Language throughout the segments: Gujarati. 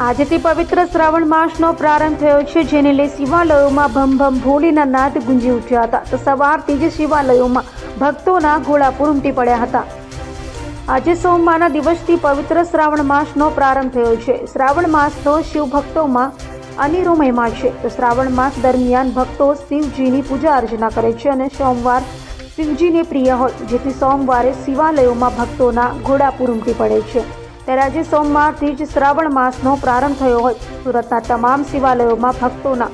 આજથી પવિત્ર શ્રાવણ માસનો પ્રારંભ થયો છે, જેને લઈ શિવાલયોમાં ભમ ભમ ભોલેના નાદ ગુંજી ઉઠ્યા હતા. તો સવારથી જ શિવાલયોમાં ભક્તોના ઘોડાપૂર ઉમટી પડ્યા હતા. આજે સોમવારના દિવસથી પવિત્ર શ્રાવણ માસનો પ્રારંભ થયો છે. શ્રાવણ માસનો શિવ ભક્તોમાં અનેરો મહિમા છે. તો શ્રાવણ માસ દરમિયાન ભક્તો શિવજીની પૂજા અર્ચના કરે છે અને સોમવાર શિવજીને પ્રિય હોય, જેથી સોમવારે શિવાલયોમાં ભક્તોના ઘોડાપૂર ઉમટી પડે છે. ત્યારે આજે સોમવારથી જ શ્રાવણ માસનો પ્રારંભ થયો હોય, સુરતના તમામ શિવાલયોમાં ભક્તોના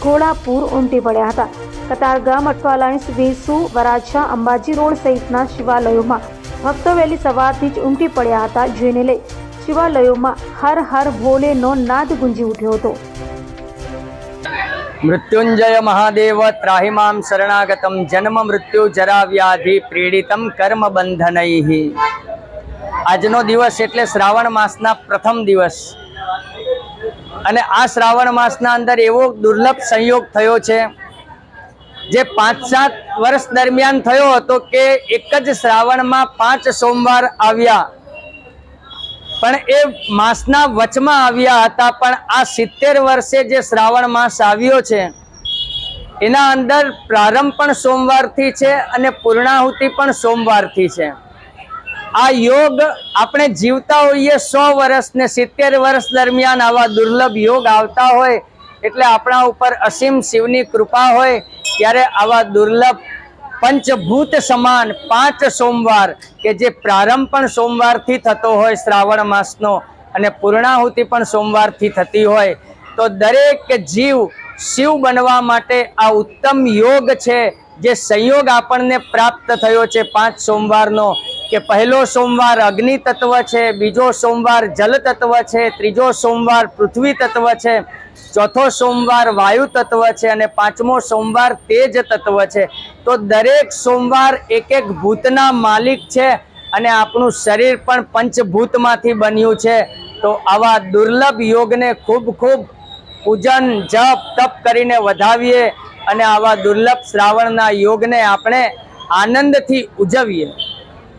ઘોડાપૂર ઉમટી પડ્યા હતા. કતારગામ, અઠવાલાઇન્સ, વેસુ, વરાછા, અંબાજી રોડ સહિતના શિવાલયોમાં ભક્તો વહેલી સવારથી જ ઉમટી પડ્યા હતા, જેને લઈ શિવાલયોમાં હર હર ભોલેનો નાદ ગુંજી ઉઠ્યો હતો. મૃત્યુંજય મહાદેવ ત્રાહિમામ શરણાગતમ જન્મ મૃત્યુ જરા વ્યાધિ પીડિતમ કર્મ બંધનૈઃ. આજનો દિવસ એટલે શ્રાવણ માસના પ્રથમ દિવસ, અને આ શ્રાવણ માસના અંદર એવો દુર્લભ સંયોગ થયો છે જે 5-7 વર્ષ દરમિયાન થયો હતો કે એક જ શ્રાવણમાં 5 સોમવાર આવ્યા, પણ એ માસના વચમાં આવ્યા હતા. પણ આ 70 વર્ષે જે શ્રાવણ માસ આવ્યો છે એના અંદર પ્રારંભ પણ સોમવારથી છે અને પૂર્ણાહુતિ પણ સોમવારથી છે. આ યોગ આપણે જીવતા હોઈએ 100 વર્ષ ને 70 વર્ષ દરમિયાન આવા દુર્લભ યોગ આવતા હોય, એટલે આપણા ઉપર અસીમ શિવની કૃપા હોય ત્યારે આવા દુર્લભ પંચભૂત સમાન 5 સોમવાર કે જે પ્રારંભ પણ સોમવારથી થતો હોય શ્રાવણ માસનો અને પૂર્ણાહુતિ પણ સોમવારથી થતી હોય, તો દરેક જીવ શિવ બનવા માટે આ ઉત્તમ યોગ છે, જે સંયોગ આપણને પ્રાપ્ત થયો છે 5 સોમવારનો. કે પહેલો સોમવાર અગ્નિ તત્વ છે, બીજો સોમવાર જલ તત્વ છે, ત્રીજો સોમવાર પૃથ્વી તત્વ છે, ચોથો સોમવાર વાયુ તત્વ છે અને 5મો સોમવાર તેજ તત્વ છે. તો દરેક સોમવાર એક એક ભૂતના માલિક છે અને આપણું શરીર પણ પંચભૂતમાંથી બન્યું છે. તો આવા દુર્લભ યોગને ખૂબ ખૂબ પૂજન, જપ, તપ કરીને વધાવીએ અને આવા દુર્લભ શ્રાવણના યોગને આપણે આનંદથી ઉજવીએ.